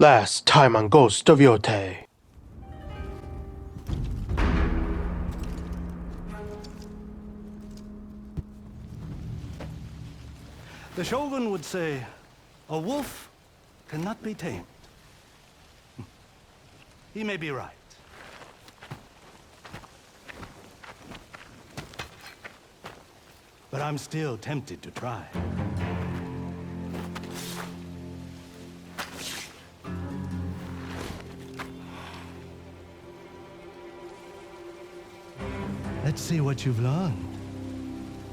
Last time on Ghost of Yotei. The Shogun would say, a wolf cannot be tamed. He may be right. But I'm still tempted to try. Let's see what you've learned,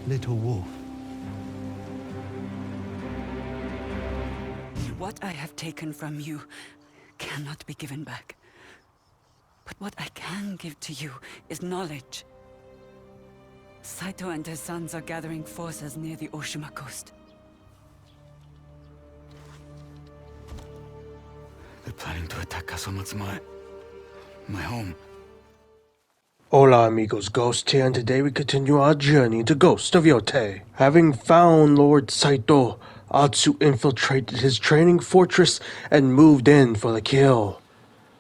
little wolf. What I have taken from you cannot be given back. But what I can give to you is knowledge. Saito and his sons are gathering forces near the Oshima Coast. They're planning to attack Castle Matsumae. My home. Hola amigos, Ghost here, and today we continue our journey to Ghost of Yotei. Having found Lord Saito, Atsu infiltrated his training fortress and moved in for the kill.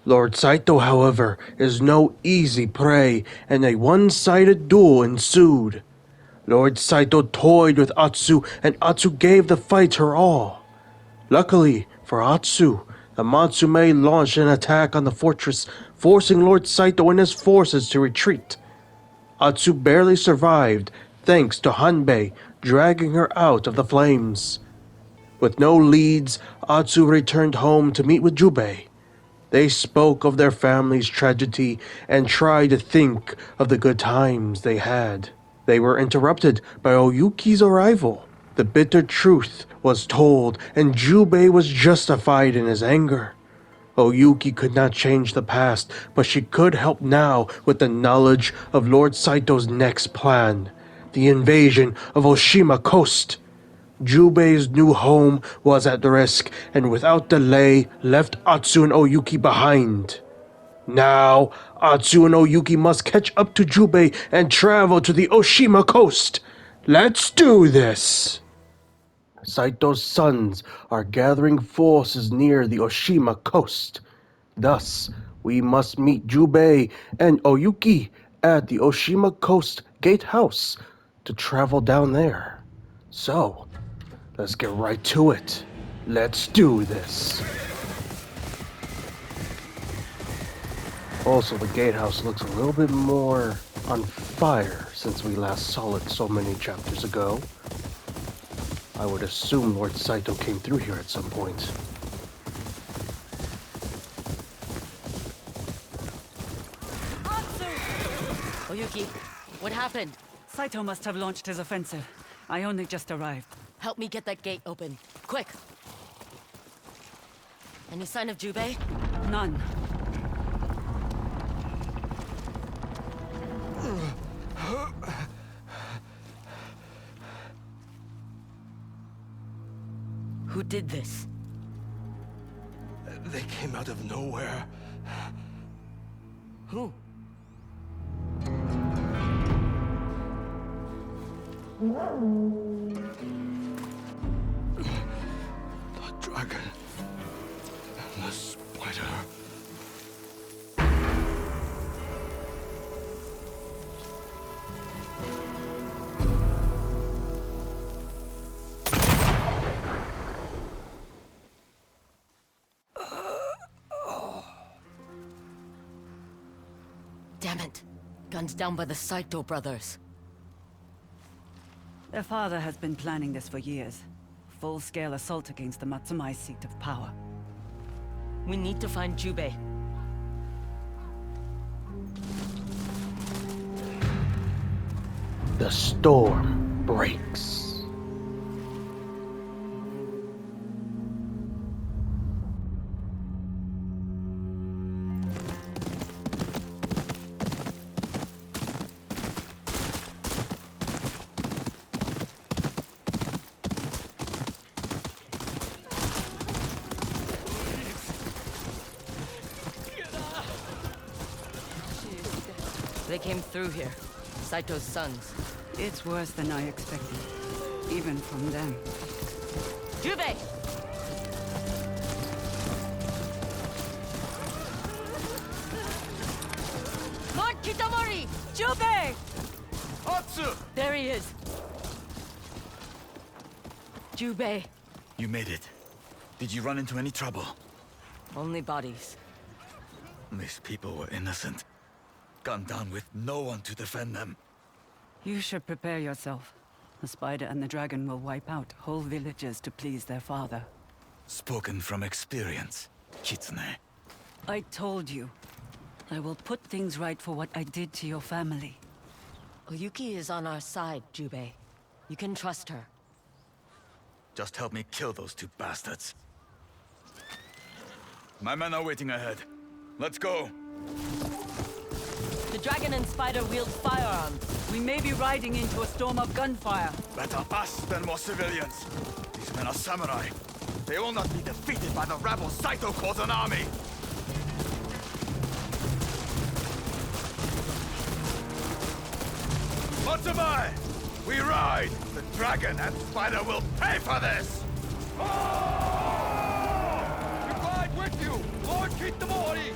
Lord Saito, however, is no easy prey, and a one-sided duel ensued. Lord Saito toyed with Atsu, and Atsu gave the fight her all. Luckily for Atsu, the Matsumae launched an attack on the fortress, forcing Lord Saito and his forces to retreat. Atsu barely survived, thanks to Hanbei dragging her out of the flames. With no leads, Atsu returned home to meet with Jubei. They spoke of their family's tragedy and tried to think of the good times they had. They were interrupted by Oyuki's arrival. The bitter truth was told, and Jubei was justified in his anger. Oyuki could not change the past, but she could help now with the knowledge of Lord Saito's next plan, the invasion of Oshima Coast. Jubei's new home was at risk, and without delay left Atsu and Oyuki behind. Now, Atsu and Oyuki must catch up to Jubei and travel to the Oshima Coast. Let's do this! Saito's sons are gathering forces near the Oshima Coast. Thus, we must meet Jubei and Oyuki at the Oshima Coast Gatehouse to travel down there. So, let's get right to it. Let's do this. Also, the gatehouse looks a little bit more on fire since we last saw it so many chapters ago. I would assume Lord Saito came through here at some point. Oyuki, what happened? Saito must have launched his offensive. I only just arrived. Help me get that gate open. Quick! Any sign of Jubei? None. Who did this? They came out of nowhere. Who? The dragon and the spider. Damn it. Guns down by the Saito brothers. Their father has been planning this for years. Full-scale assault against the Matsumae seat of power. We need to find Jubei. The storm breaks. They came through here. Saito's sons. It's worse than I expected. Even from them. Jubei! Jubei! Atsu! There he is. Jubei. You made it. Did you run into any trouble? Only bodies. These people were innocent. Gunned down with no one to defend them. You should prepare yourself. The spider and the dragon will wipe out whole villages to please their father. Spoken from experience, Kitsune. I told you. I will put things right for what I did to your family. Oyuki is on our side, Jubei. You can trust her. Just help me kill those two bastards. My men are waiting ahead. Let's go! The dragon and spider wield firearms. We may be riding into a storm of gunfire. Better us than more civilians. These men are samurai. They will not be defeated by the rabble Saito calls an army. Matsumae! We ride! The dragon and spider will pay for this! We ride with you! Lord Kitamori!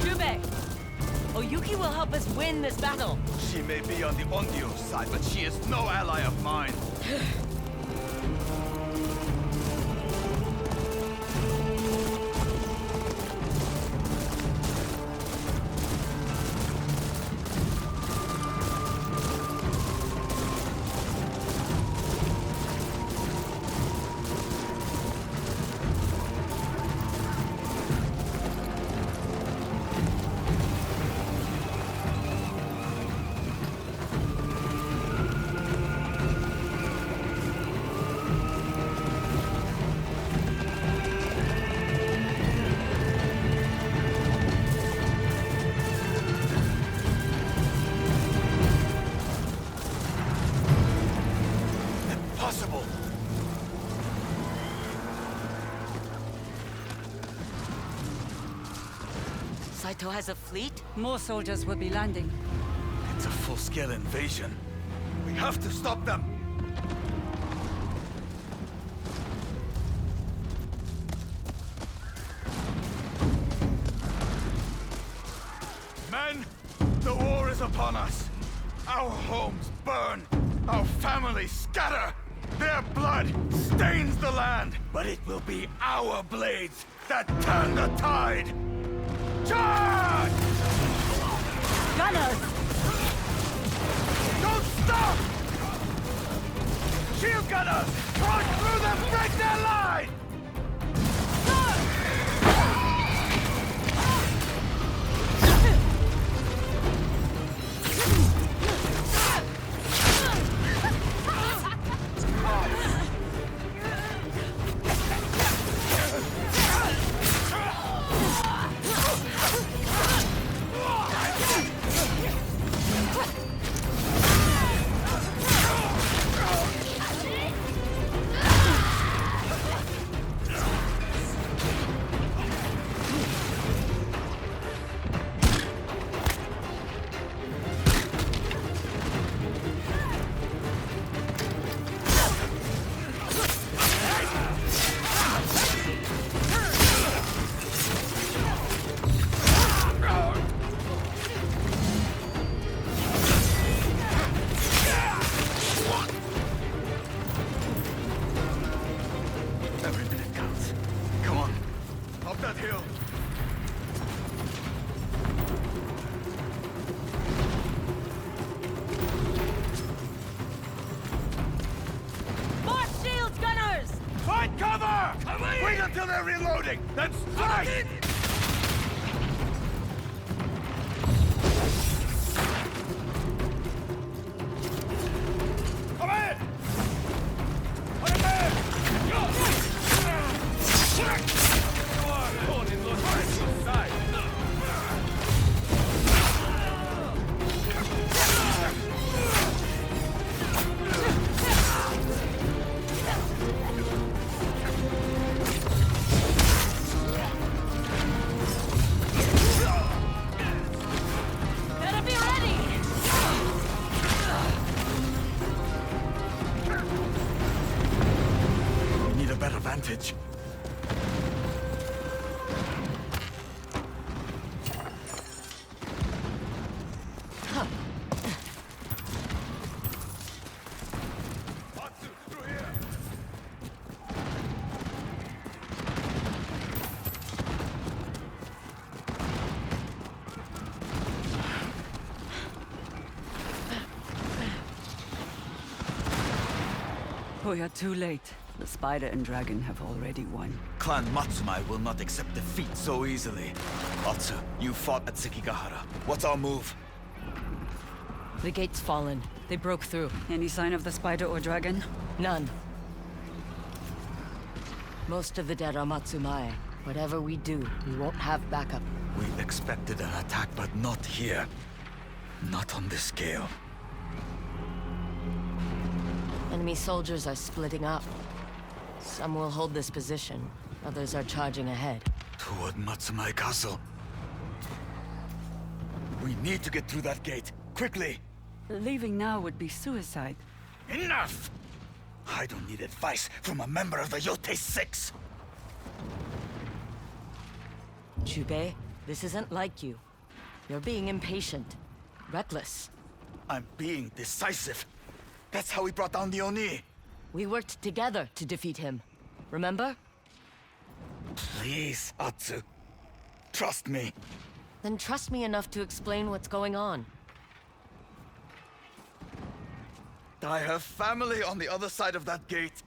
Jubei! Oyuki will help us win this battle. She may be on the Onryo side, but she is no ally of mine. Impossible! Saito has a fleet? More soldiers will be landing. It's a full-scale invasion. We have to stop them! Men, the war is upon us. Our homes burn. Our families scatter. Their blood stains the land. But it will be our blades that turn the tide. Charge! Gunners! Don't stop! Shield gunners! Charge through them! Break their line! Until they're reloading, then strike! Come in! On your man! We are too late. The spider and dragon have already won. Clan Matsumae will not accept defeat so easily. Atsu, you fought at Sekigahara. What's our move? The gate's fallen. They broke through. Any sign of the spider or dragon? None. Most of the dead are Matsumae. Whatever we do, we won't have backup. We expected an attack, but not here. Not on this scale. Enemy soldiers are splitting up. Some will hold this position. Others are charging ahead. Toward Matsumae Castle. We need to get through that gate. Quickly! Leaving now would be suicide. Enough! I don't need advice from a member of the Yotei Six! Jubei, this isn't like you. You're being impatient. Reckless. I'm being decisive. That's how we brought down the Oni. We worked together to defeat him. Remember? Please, Atsu. Trust me. Then trust me enough to explain what's going on. I have family on the other side of that gate.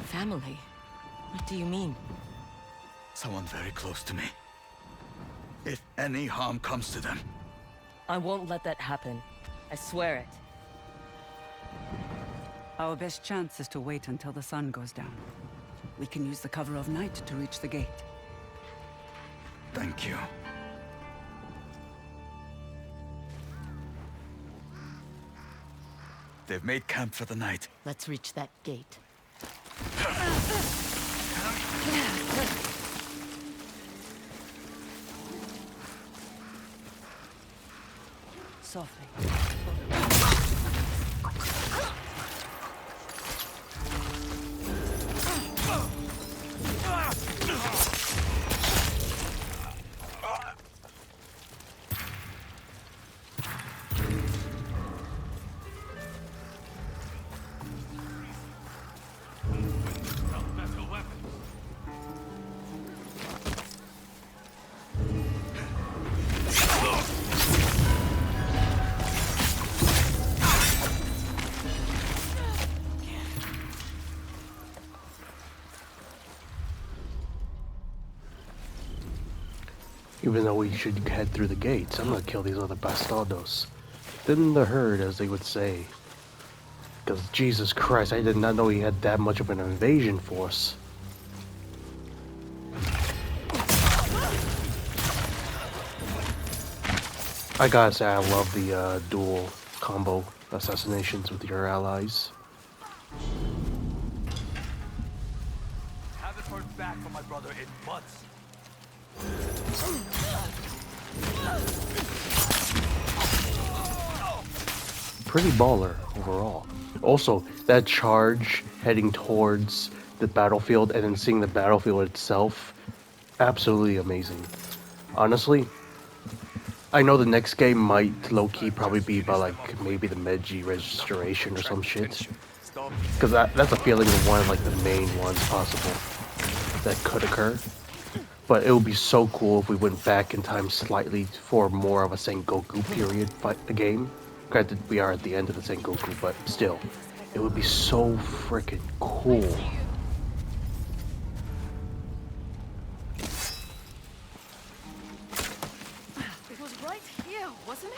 Family? What do you mean? Someone very close to me. If any harm comes to them, I won't let that happen. I swear it. Our best chance is to wait until the sun goes down. We can use the cover of night to reach the gate. thank you. They've made camp for the night. Let's reach that gate. Softly. Even though we should head through the gates, I'm gonna kill these other bastardos. Thin the herd, as they would say. Because Jesus Christ, I did not know he had that much of an invasion force. I gotta say, I love the dual combo assassinations with your allies. Haven't heard back from my brother in months. Pretty baller overall. Also, that charge heading towards the battlefield and then seeing the battlefield itself, absolutely amazing. Honestly, I know the next game might low-key probably be about like maybe the Meiji restoration or some shit. Because that's a feeling of one of like the main ones possible that could occur. But it would be so cool if we went back in time slightly for more of a Sengoku period fight the game. Granted, we are at the end of the Sengoku, but still, it would be so freaking cool. It was right here, wasn't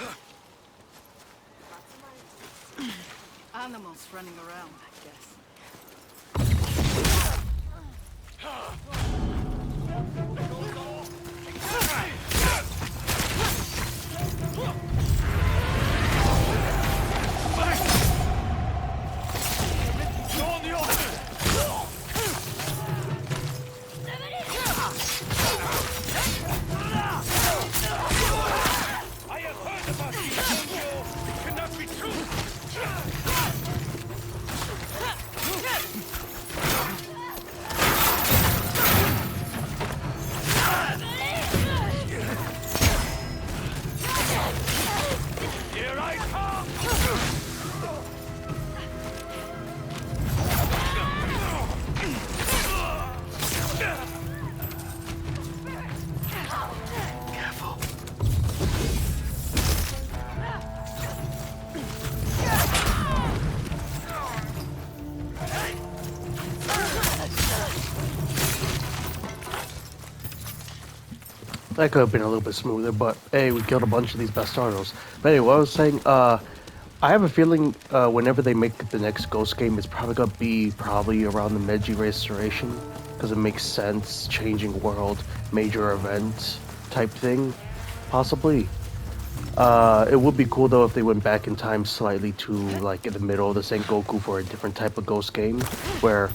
it? Animals running around, I guess. Go on the offense! That could have been a little bit smoother, but hey, we killed a bunch of these bastardos. But anyway, what I was saying, I have a feeling whenever they make the next Ghost game, it's probably gonna be around the Meiji Restoration, because it makes sense, changing world, major event type thing, possibly. It would be cool though if they went back in time slightly to like in the middle of the Sengoku for a different type of Ghost game, where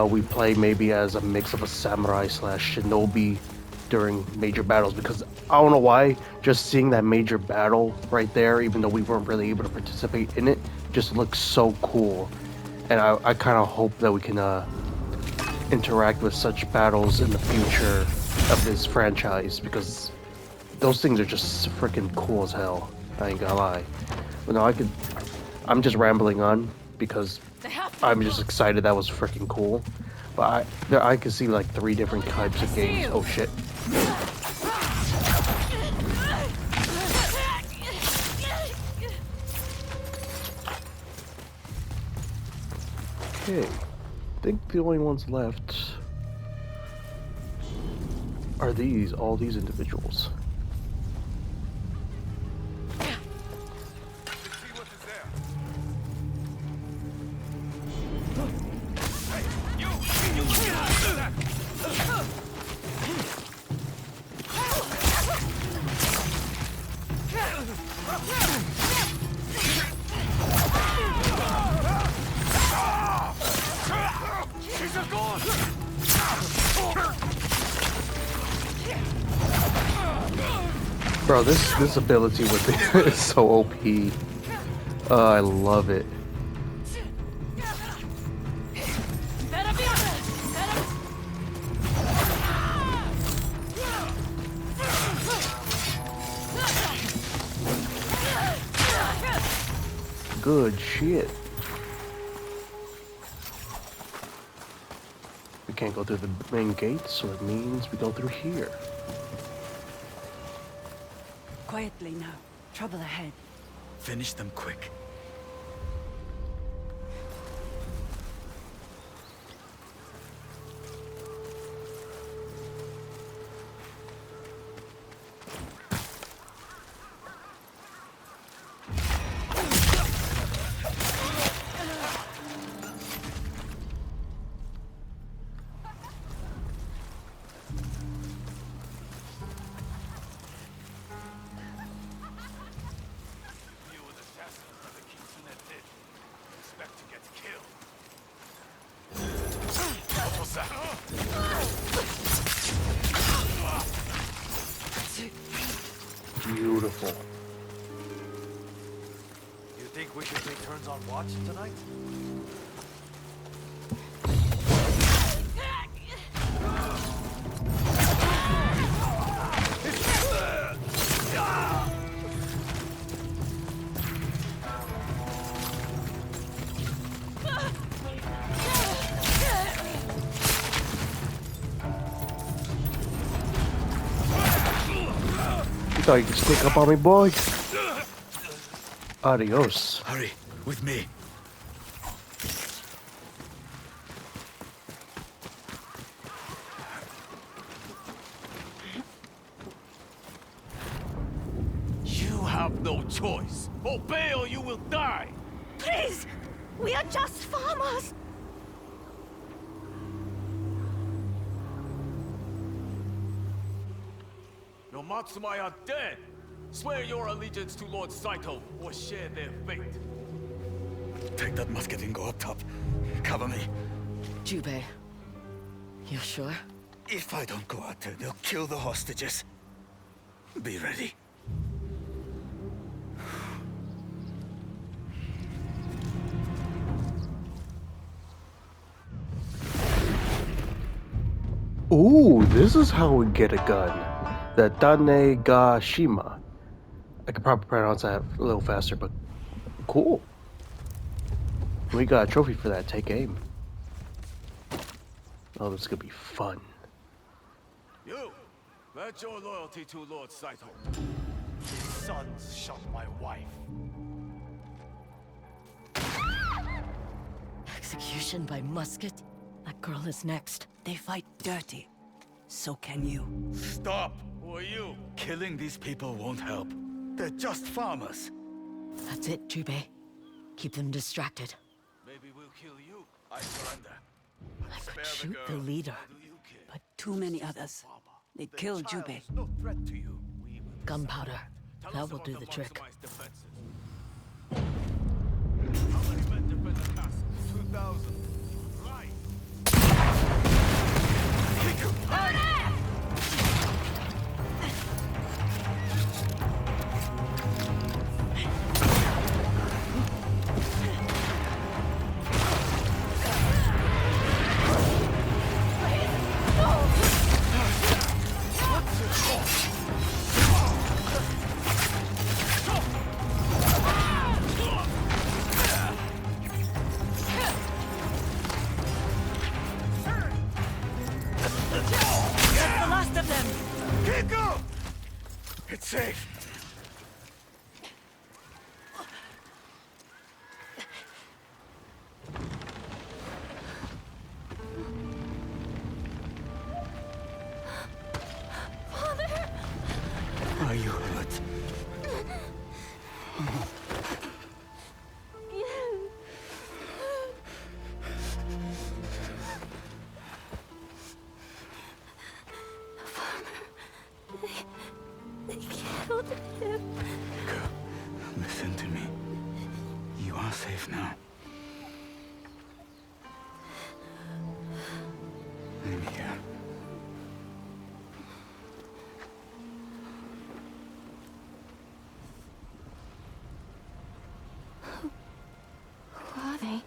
we play maybe as a mix of a samurai slash shinobi during major battles, because I don't know why, just seeing that major battle right there, even though we weren't really able to participate in it, just looks so cool. And I kind of hope that we can interact with such battles in the future of this franchise, because those things are just freaking cool as hell. I ain't gonna lie. But no, I'm just rambling on because I'm just excited that was freaking cool. But I can see like 3 different types of games. Oh shit. Okay. I think the only ones left are all these individuals. Bro, this ability with it is so OP. I love it. Good shit. We can't go through the main gate, so it means we go through here. Quietly now. Trouble ahead. Finish them quick. Beautiful. You think we should take turns on watch tonight? Thought you could sneak up on me, boy. Adios. Hurry, with me. You have no choice. Obey or you will die. Please! We are just farmers! Your Matsumae are dead. Swear your allegiance to Lord Saito or share their fate. Take that musket and go up top. Cover me. Jubei. You sure? If I don't go out there, they'll kill the hostages. Be ready. Ooh, this is how we get a gun. The Tanegashima. I could probably pronounce that a little faster, but cool. We got a trophy for that. Take aim. Oh, this is gonna be fun. You, pledge your loyalty to Lord Saito. His sons shot my wife. Execution by musket? That girl is next. They fight dirty. So can you. Stop, Who are you? Killing these people won't help. They're just farmers. That's it, Jubei. Keep them distracted. Maybe we'll kill you. I surrender. I Spare could the shoot the girl. leader. But too many others. They killed Child Jubei. is no threat to you. Gunpowder. Tell That us will about do the the trick. Matsumae's defenses. How many men defend the castle? 2,000. Right. That's the last of them! Kiko! It's safe. Are you hurt? They killed him. Girl, listen to me. You are safe now. Leave me here. Who are they?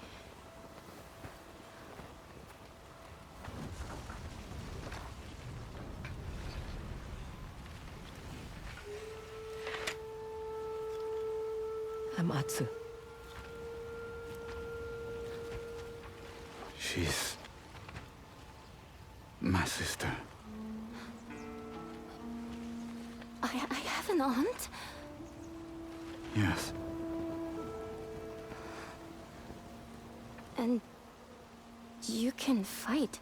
I'm Atsu. She's my sister. I have an aunt. Yes. And you can fight.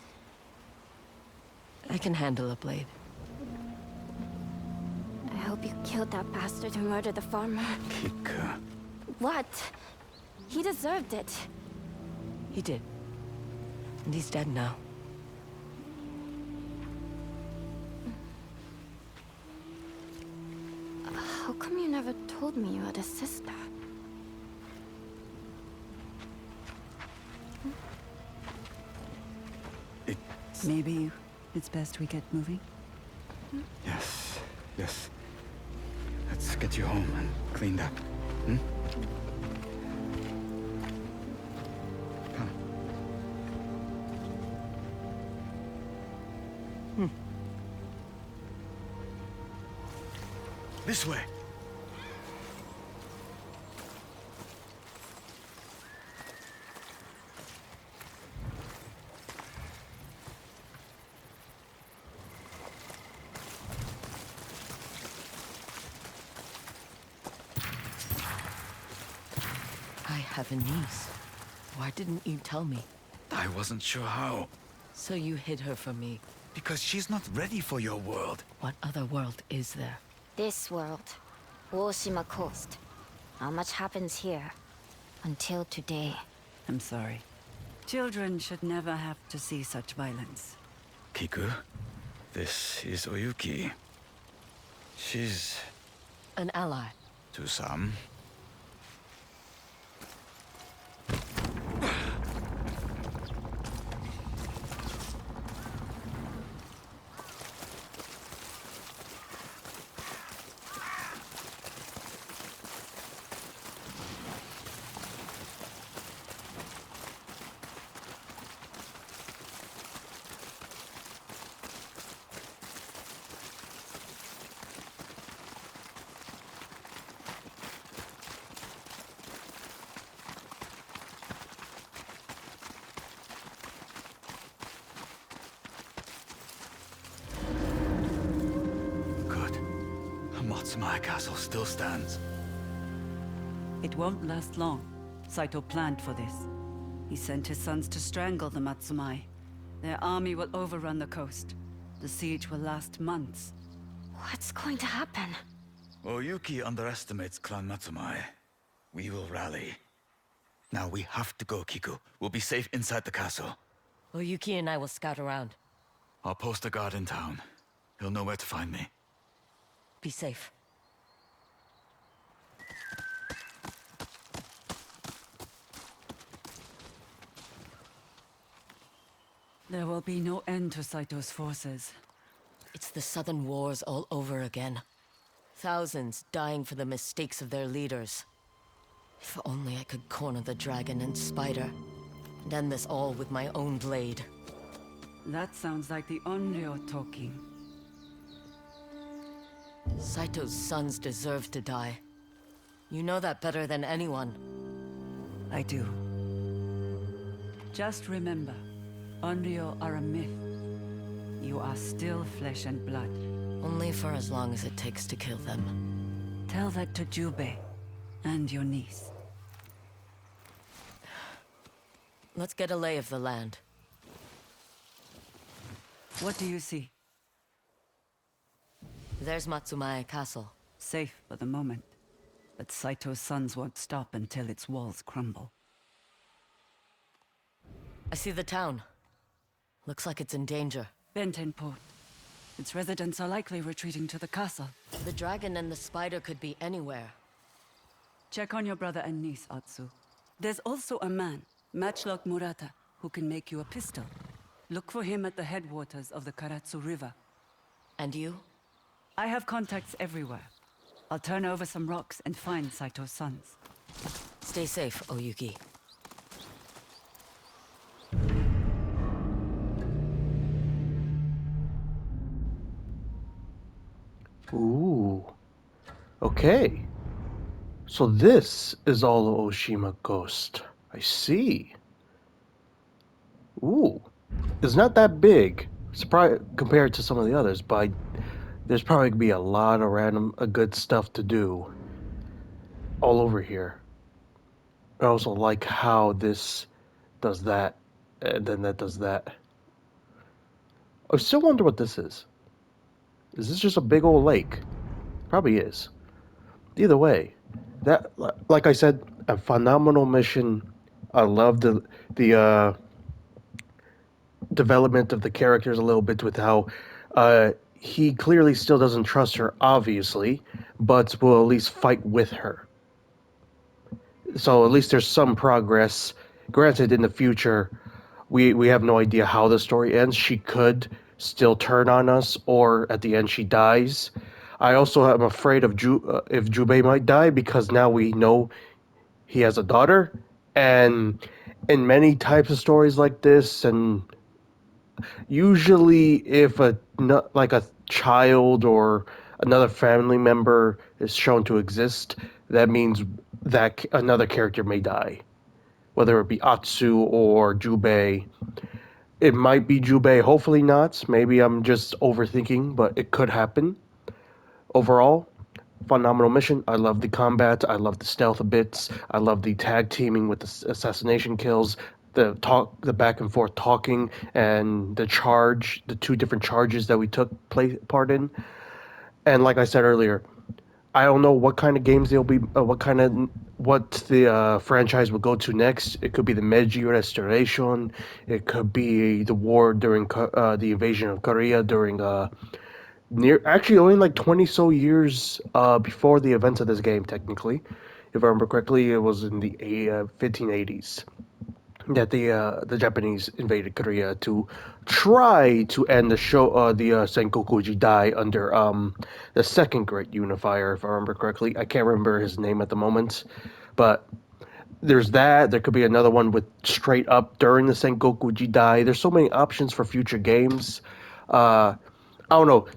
I can handle a blade. I hope you killed that bastard who murdered the farmer. Kika. What? He deserved it. He did. And he's dead now. How come you never told me you had a sister? Maybe it's best we get moving? Yes. Yes. Let's get you home and cleaned up. Hmm? Come. This way. I have a niece. Why didn't you tell me? I wasn't sure how. So you hid her from me. Because she's not ready for your world. What other world is there? This world. Oshima Coast. Not much happens here. Until today. I'm sorry. Children should never have to see such violence. Kiku, this is Oyuki. She's, An ally. to some, Matsumae Castle still stands. It won't last long. Saito planned for this. He sent his sons to strangle the Matsumae. Their army will overrun the coast. The siege will last months. What's going to happen? Oyuki underestimates Clan Matsumae. We will rally. Now we have to go, Kiku. We'll be safe inside the castle. Oyuki and I will scout around. I'll post a guard in town. He'll know where to find me. Be safe. There will be no end to Saito's forces. It's the Southern Wars all over again. Thousands dying for the mistakes of their leaders. If only I could corner the dragon and spider, and end this all with my own blade. That sounds like the Onryo talking. Saito's sons deserve to die. You know that better than anyone. I do. Just remember, Onryo are a myth. You are still flesh and blood. Only for as long as it takes to kill them. Tell that to Jubei and your niece. Let's get a lay of the land. What do you see? There's Matsumae Castle. Safe for the moment. But Saito's sons won't stop until its walls crumble. I see the town. Looks like it's in danger. Benten Port. Its residents are likely retreating to the castle. The dragon and the spider could be anywhere. Check on your brother and niece, Atsu. There's also a man, Matchlock Murata, who can make you a pistol. Look for him at the headwaters of the Karatsu River. And you? I have contacts everywhere. I'll turn over some rocks and find Saito's sons. Stay safe, Oyuki. Ooh. Okay. So this is all of Oshima Coast. I see. Ooh. It's not that big compared to some of the others, but there's probably gonna be a lot of random good stuff to do all over here. I also like how this does that, and then that does that. I still wonder what this is. Is this just a big old lake? Probably is. Either way, that, like I said, a phenomenal mission. I love the development of the characters a little bit with how he clearly still doesn't trust her, obviously, but will at least fight with her. So at least there's some progress. Granted, in the future, we have no idea how the story ends. She could still turn on us, or at the end she dies. I also am afraid of if Jubei might die, because now we know he has a daughter, and in many types of stories like this, and usually if a child or another family member is shown to exist, that means that another character may die, whether it be Atsu or Jubei. It might be Jubei, hopefully not. Maybe I'm just overthinking, but it could happen. Overall, phenomenal mission. I love the combat. I love the stealth bits. I love the tag teaming with the assassination kills, the back and forth talking, and the two different charges that we took part in. And like I said earlier, I don't know what kind of games they'll be, what the franchise will go to next. It could be the Meiji Restoration. It could be the war during the invasion of Korea during actually only like 20 so years before the events of this game. Technically, if I remember correctly, it was in the 1580s that the Japanese invaded Korea to try to end the Sengoku Jidai under the second Great Unifier, if I remember correctly. I can't remember his name at the moment, but there's that. There could be another one with straight up during the Sengoku Jidai. There's so many options for future games. I don't know.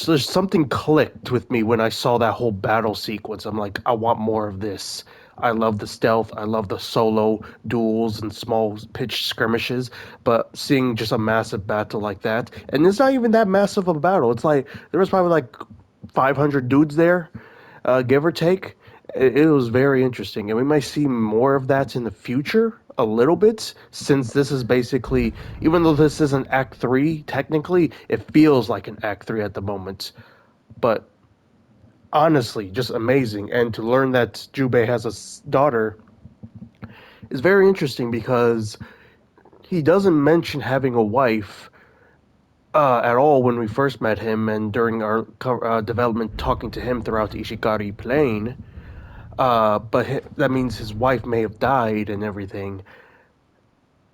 There's something clicked with me when I saw that whole battle sequence. I'm like, I want more of this. I love the stealth. I love the solo duels and small pitched skirmishes. But seeing just a massive battle like that, and it's not even that massive of a battle. It's like there was probably like 500 dudes there, give or take. It was very interesting, and we might see more of that in the future. A little bit, since this is basically, even though this isn't Act 3, technically, it feels like an Act 3 at the moment. but honestly, just amazing. And to learn that Jubei has a daughter is very interesting because he doesn't mention having a wife at all when we first met him and during our development talking to him throughout the Ishikari Plain. But that means his wife may have died and everything.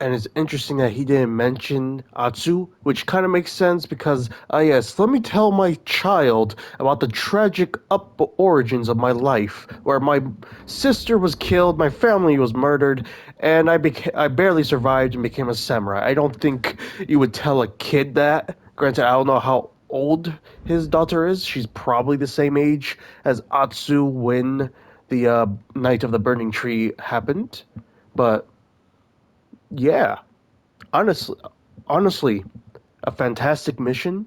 And it's interesting that he didn't mention Atsu, which kind of makes sense because, yes, let me tell my child about the tragic origins of my life, where my sister was killed, my family was murdered, and I barely survived and became a samurai. I don't think you would tell a kid that. Granted, I don't know how old his daughter is. She's probably the same age as Atsu when the Night of the Burning Tree happened, but yeah, honestly, honestly, a fantastic mission,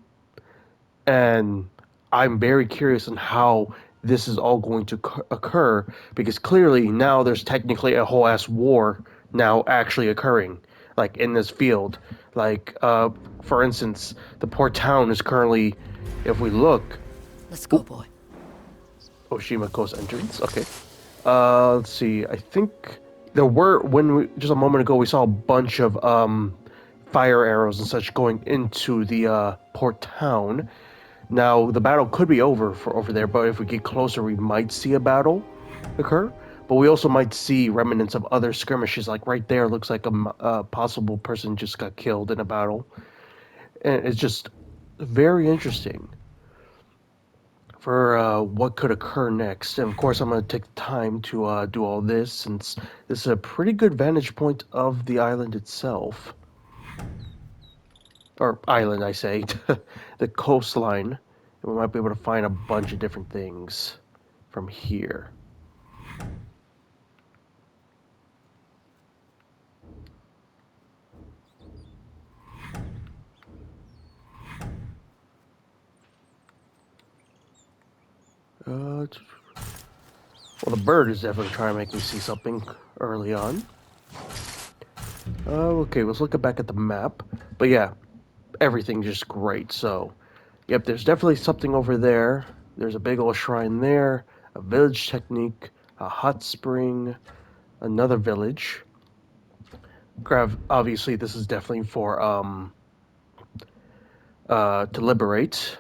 and I'm very curious on how this is all going to occur because clearly now there's technically a whole ass war now actually occurring, like in this field. Like, for instance, the port town is currently, if we look, Let's go, boy. Oshima Coast entrance. Okay. Let's see. I think there were just a moment ago we saw a bunch of fire arrows and such going into the port town. Now the battle could be over there, but if we get closer, we might see a battle occur. But we also might see remnants of other skirmishes. Like right there, looks like a possible person just got killed in a battle, and it's just very interesting for what could occur next. And of course, I'm going to take the time to do all this since this is a pretty good vantage point of the island itself. Or island, I say. The coastline. And we might be able to find a bunch of different things from here. Well, the bird is definitely trying to make me see something early on. Okay, let's look back at the map. But yeah, everything's just great. So, yep, there's definitely something over there. There's a big old shrine there, a village technique, a hot spring, another village. Obviously, this is definitely for to liberate.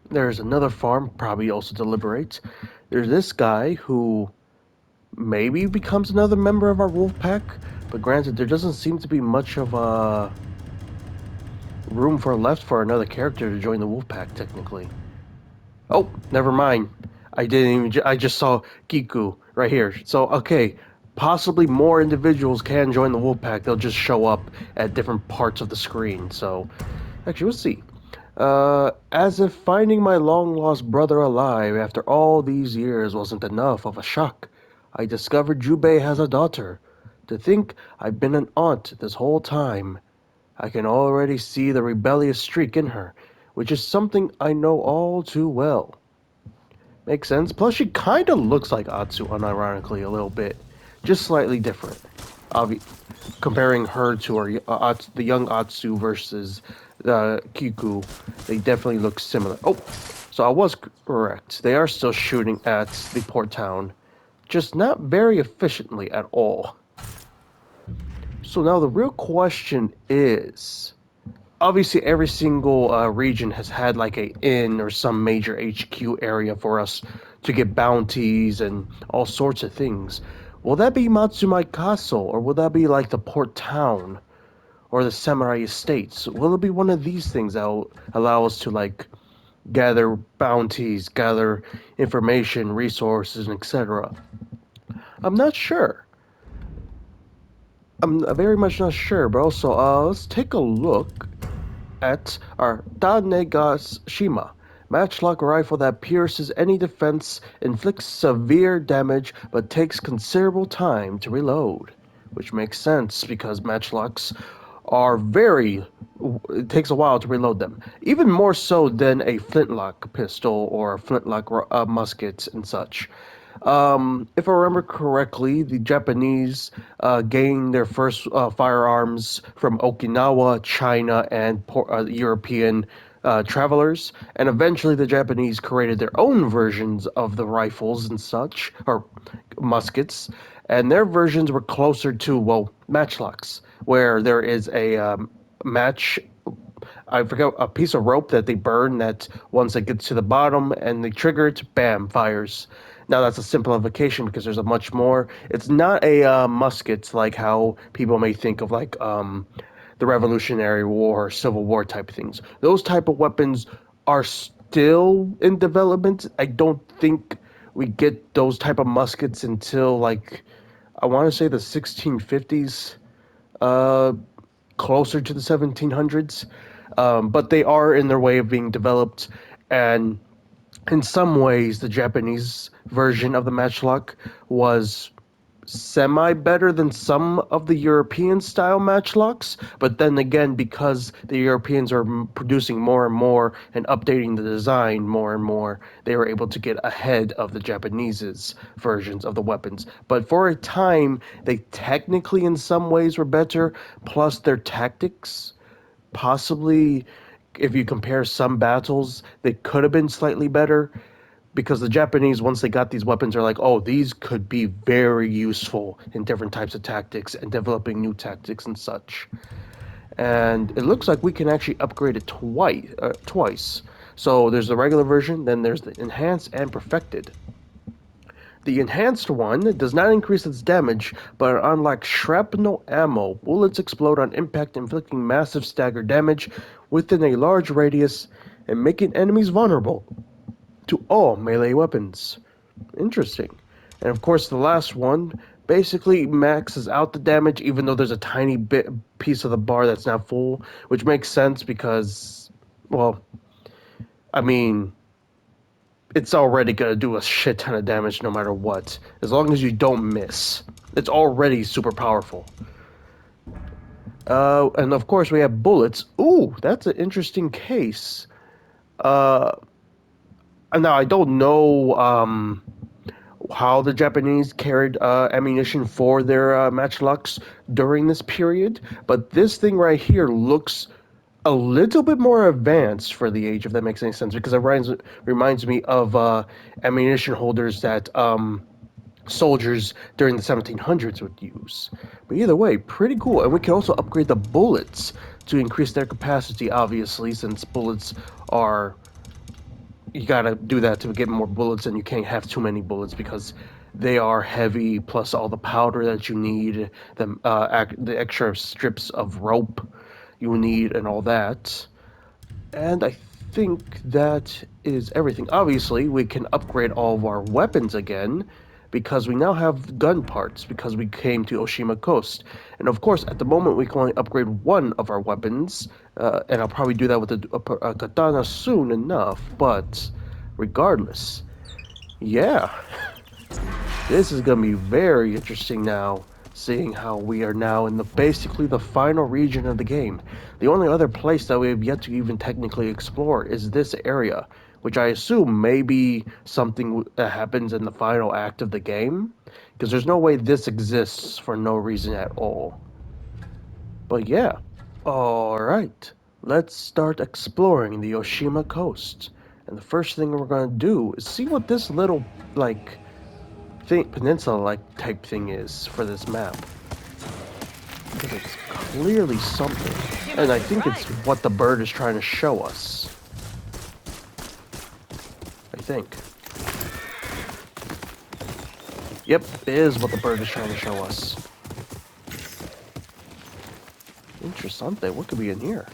There's another farm, probably also to liberate. There's this guy who maybe becomes another member of our wolf pack, but granted, there doesn't seem to be much of a room left for another character to join the wolf pack, technically. Oh, never mind. I just saw Kiku right here. So, okay, possibly more individuals can join the wolf pack. They'll just show up at different parts of the screen. So, actually, we'll see. As if finding my long-lost brother alive after all these years wasn't enough of a shock, I discovered Jubei has a daughter. To think I've been an aunt this whole time. I can already see the rebellious streak in her, which is something I know all too well. Makes sense. Plus, she kind of looks like Atsu, unironically, a little bit. Just slightly different. Comparing her to the young Atsu versus Kiku, they definitely look similar. Oh, so I was correct. They are still shooting at the port town, just not very efficiently at all. So now the real question is, obviously every single region has had like a inn or some major HQ area for us to get bounties and all sorts of things. Will that be Matsumae Castle, or will that be like the port town or the samurai estates? Will it be one of these things that will allow us to like gather bounties, gather information, resources, and etc.? I'm not sure. I'm very much not sure, but also let's take a look at our Danegashima, matchlock rifle that pierces any defense, inflicts severe damage, but takes considerable time to reload. Which makes sense because matchlocks are it takes a while to reload them. Even more so than a flintlock pistol or a flintlock musket and such. If I remember correctly, the Japanese gained their first firearms from Okinawa, China, and European travelers, and eventually the Japanese created their own versions of the rifles and such, or muskets, and their versions were closer to, well, matchlocks, where there is a match. I forget, a piece of rope that they burn that once it gets to the bottom and they trigger it, bam, fires. Now that's a simplification because there's a much more. It's not a musket like how people may think of like the Revolutionary War, Civil War type things. Those type of weapons are still in development. I don't think we get those type of muskets until like I want to say the 1650s. Closer to the 1700s, but they are in their way of being developed, and in some ways, the Japanese version of the matchlock was semi better than some of the European style matchlocks, but then again, because the Europeans are producing more and more and updating the design more and more, they were able to get ahead of the Japanese's versions of the weapons. But for a time, they technically in some ways were better, plus their tactics possibly, if you compare some battles, they could have been slightly better because the Japanese, once they got these weapons, are like, oh, these could be very useful in different types of tactics and developing new tactics and such. And it looks like we can actually upgrade it twice. So there's the regular version, then there's the enhanced and perfected. The enhanced one does not increase its damage, but unlike shrapnel ammo, bullets explode on impact, inflicting massive stagger damage within a large radius and making enemies vulnerable to all melee weapons. Interesting. And of course, the last one basically maxes out the damage, even though there's a tiny piece of the bar that's not full, which makes sense because, well, I mean, it's already going to do a shit ton of damage no matter what, as long as you don't miss. It's already super powerful. And of course, we have bullets. Ooh, that's an interesting case. Now, I don't know how the Japanese carried ammunition for their matchlocks during this period, but this thing right here looks a little bit more advanced for the age, if that makes any sense, because it reminds me of ammunition holders that soldiers during the 1700s would use. But either way, pretty cool. And we can also upgrade the bullets to increase their capacity, obviously, since bullets are... You gotta do that to get more bullets, and you can't have too many bullets because they are heavy, plus all the powder that you need, the extra strips of rope you need, and all that. And I think that is everything. Obviously, we can upgrade all of our weapons again, because we now have gun parts, because we came to Oshima Coast. And of course, at the moment, we can only upgrade one of our weapons, and I'll probably do that with a katana soon enough, but regardless, yeah. This is going to be very interesting now, seeing how we are now in basically the final region of the game. The only other place that we have yet to even technically explore is this area, which I assume may be something that happens in the final act of the game, because there's no way this exists for no reason at all. But yeah, alright, let's start exploring the Oshima Coast. And the first thing we're going to do is see what this little, like, peninsula-like type thing is for this map. Because it's clearly something. And I think it's what the bird is trying to show us. I think. Yep, it is what the bird is trying to show us. Interessante. What could be in here?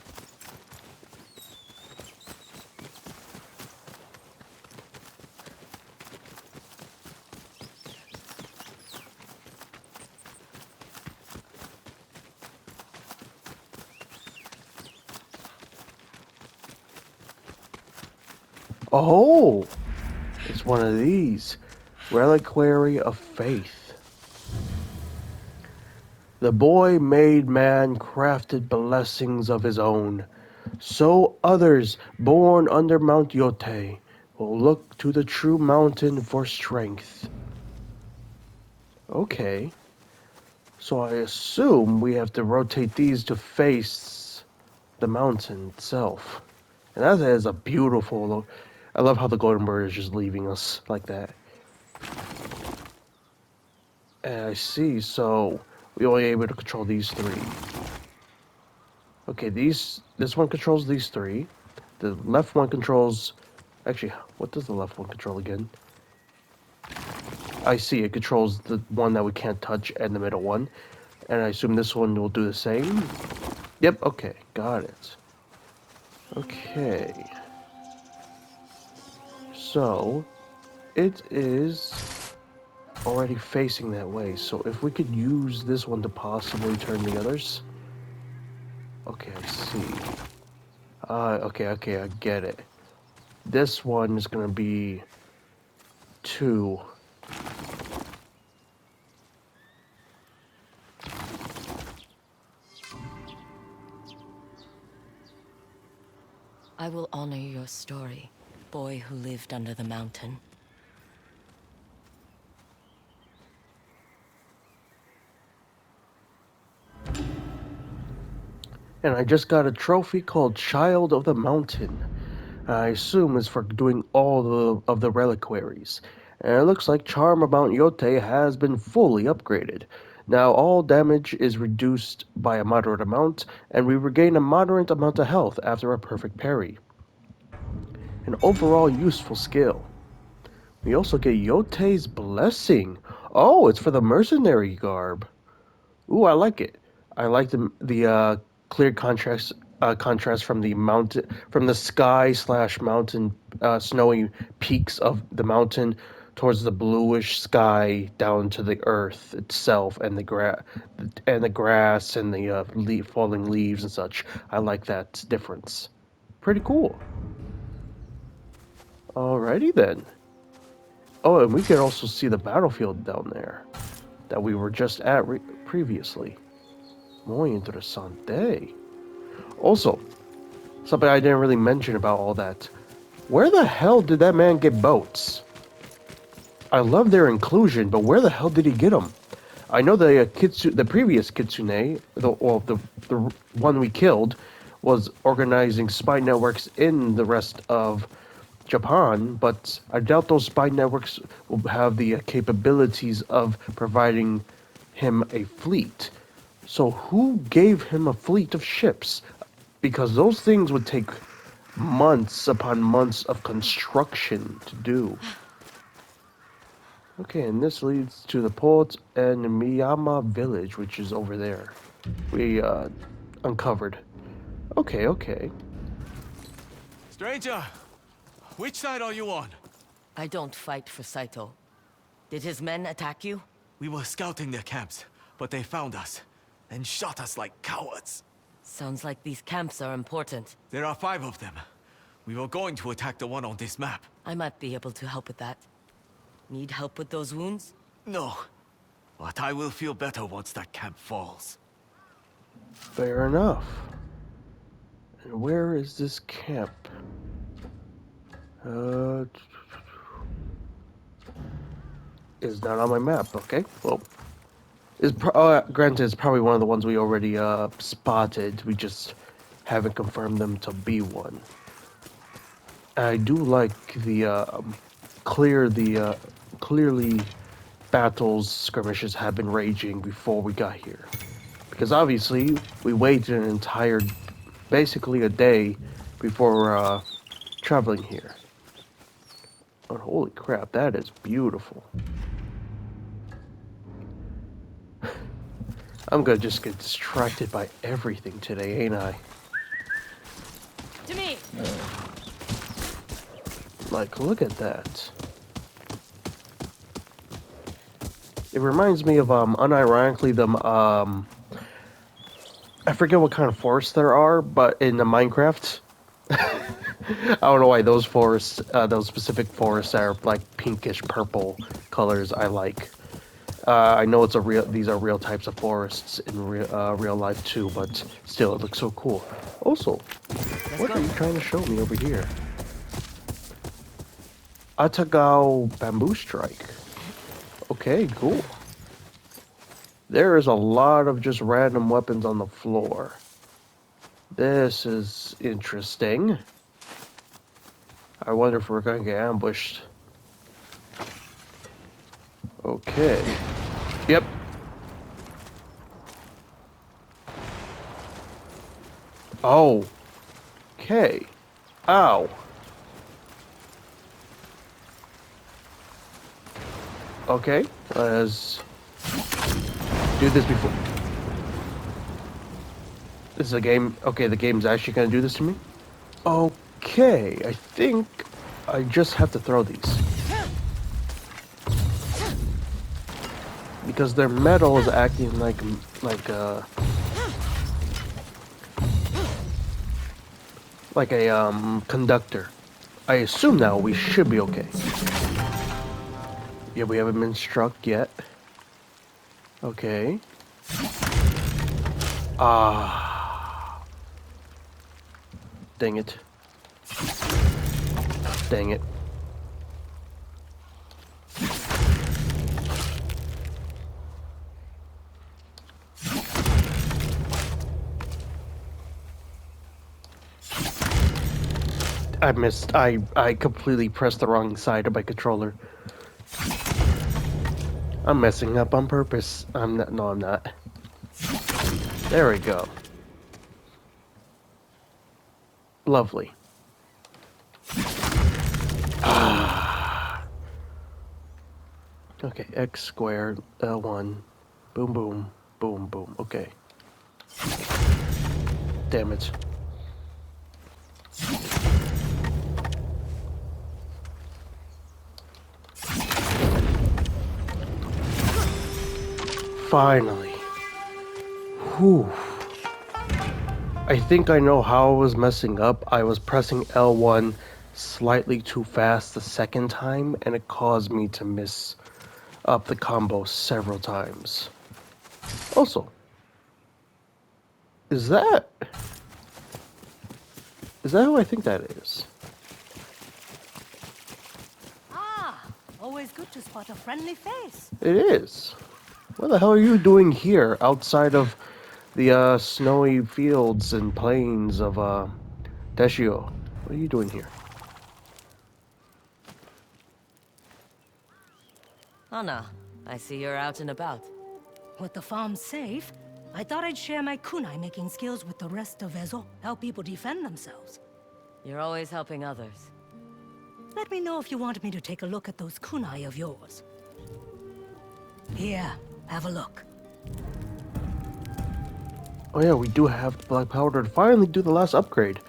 Oh! It's one of these. Reliquary of Faith. The boy made man crafted blessings of his own. So others, born under Mount Yotei, will look to the true mountain for strength. Okay. So I assume we have to rotate these to face the mountain itself. And that is a beautiful look. I love how the golden bird is just leaving us like that. And I see, so we only able to control these three. Okay, this one controls these three. The left one controls... Actually, what does the left one control again? I see, it controls the one that we can't touch and the middle one. And I assume this one will do the same? Yep, okay, got it. Okay. So, it is already facing that way. So if we could use this one to possibly turn the others... Okay, I see. Okay, I get it. This one is gonna be 2. I will honor your story, boy who lived under the mountain. And I just got a trophy called Child of the Mountain. I assume it's for doing all of the reliquaries. And it looks like Charm of Mount Yotei has been fully upgraded. Now all damage is reduced by a moderate amount, and we regain a moderate amount of health after a perfect parry. An overall useful skill. We also get Yotei's Blessing. Oh, it's for the mercenary garb. Ooh, I like it. I like the clear contrast from the mountain, from the sky slash mountain, snowy peaks of the mountain towards the bluish sky down to the earth itself and the grass and the falling leaves and such. I like that difference. Pretty cool. Alrighty then. Oh, and we can also see the battlefield down there that we were just at previously. Muy interesante. Also, something I didn't really mention about all that. Where the hell did that man get boats? I love their inclusion, but where the hell did he get them? I know the the previous kitsune, the one we killed, was organizing spy networks in the rest of Japan, but I doubt those spy networks will have the capabilities of providing him a fleet. So who gave him a fleet of ships? Because those things would take months upon months of construction to do. Okay, and this leads to the port and Miyama village, which is over there. We uncovered. Okay. Stranger, which side are you on? I don't fight for Saito. Did his men attack you? We were scouting their camps, but they found us and shot us like cowards. Sounds like these camps are important. There are 5 of them. We were going to attack the one on this map. I might be able to help with that. Need help with those wounds? No, but I will feel better once that camp falls. Fair enough. And where is this camp? Is not on my map. Okay, well, granted, it's probably one of the ones we already spotted. We just haven't confirmed them to be one. I do like the clearly battles, skirmishes have been raging before we got here, because obviously we waited an entire, basically a day before traveling here. But holy crap, that is beautiful. I'm gonna just get distracted by everything today, ain't I? To me! Like, look at that. It reminds me of, unironically, I forget what kind of forests there are, but in the Minecraft, I don't know why those forests, those specific forests are like pinkish purple colors I like. I know these are real types of forests in real life too, but still, it looks so cool. Also, what are you trying to show me over here? Atago bamboo strike. Okay, cool. There is a lot of just random weapons on the floor. This is interesting. I wonder if we're gonna get ambushed. Okay. Yep. Oh. Okay. Ow. Okay. Let's do this before. This is a game. Okay, the game's actually gonna do this to me. Okay. I think I just have to throw these. Because their metal is acting like a conductor. I assume now we should be okay. Yeah, we haven't been struck yet. Okay. Ah. Dang it. Dang it. I missed. I completely pressed the wrong side of my controller. I'm messing up on purpose. I'm not. No, I'm not. There we go. Lovely. Ah. Okay, X squared, L1. Boom, boom, boom, boom. Okay. Damn it. Finally. Whew. I think I know how I was messing up. I was pressing L1 slightly too fast the second time, and it caused me to miss up the combo several times. Also, is that who I think that is? Ah, always good to spot a friendly face. It is. What the hell are you doing here outside of the snowy fields and plains of Deshio? What are you doing here? Hana, I see you're out and about. With the farm safe, I thought I'd share my kunai making skills with the rest of Ezo, help people defend themselves. You're always helping others. Let me know if you want me to take a look at those kunai of yours. Here, have a look. Oh yeah, we do have the black powder to finally do the last upgrade.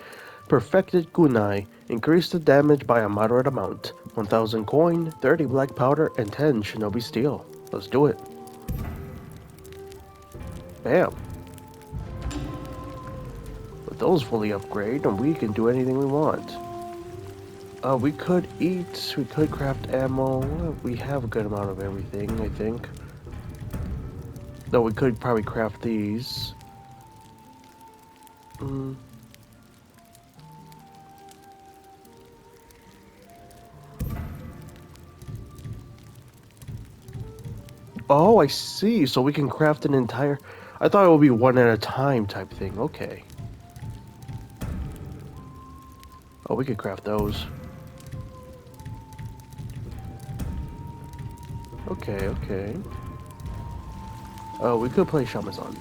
Perfected kunai. Increase the damage by a moderate amount. 1000 coin, 30 black powder, and 10 shinobi steel. Let's do it. Bam. With those fully upgrade, and we can do anything we want. We could eat, we could craft ammo. We have a good amount of everything, I think. Though we could probably craft these. Oh, I see. So we can craft an entire... I thought it would be one at a time type thing. Okay. Oh, we could craft those. Okay, okay. Oh, we could play Shamazan.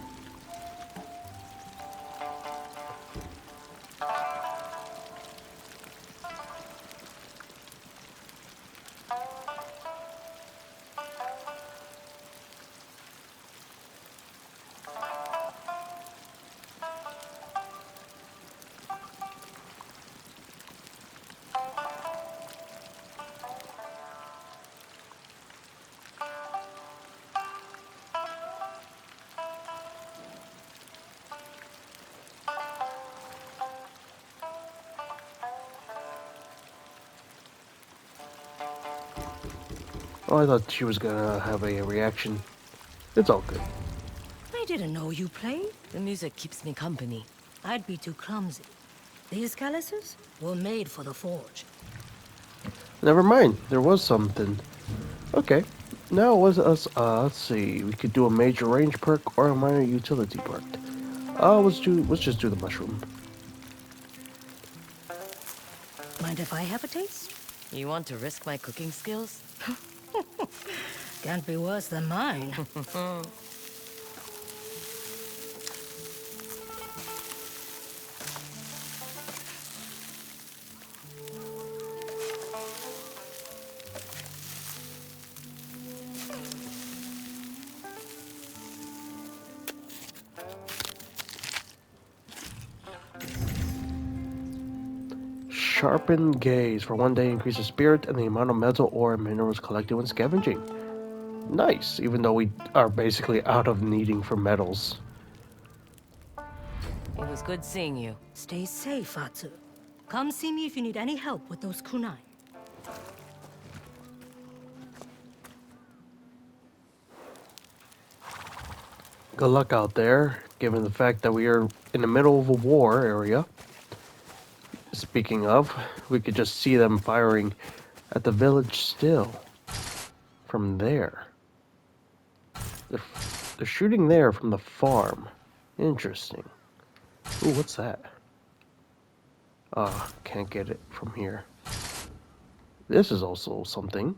Oh, I thought she was gonna have a reaction. It's all good. I didn't know you played. The music keeps me company. I'd be too clumsy. These calices were made for the forge. Never mind. There was something. Okay. Now was us. Let's see. We could do a major range perk or a minor utility perk. Let's just do the mushroom. My Mind if I have a taste? You want to risk my cooking skills? Can't be worse than mine. Sharpened gaze. For 1 day, increases spirit and the amount of metal ore and minerals collected when scavenging. Nice, even though we are basically out of needing for metals. It was good seeing you. Stay safe, Atsu. Come see me if you need any help with those kunai. Good luck out there, given the fact that we are in the middle of a war area. Speaking of, we could just see them firing at the village still. From there. They're shooting there from the farm. Interesting. Ooh, what's that? Can't get it from here. This is also something.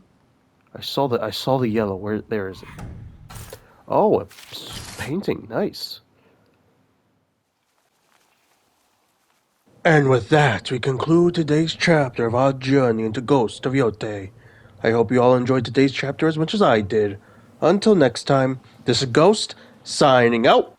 I saw the yellow. There is it? Oh, it's painting. Nice. And with that, we conclude today's chapter of our journey into Ghost of Yotei. I hope you all enjoyed today's chapter as much as I did. Until next time, this is Ghost, signing out.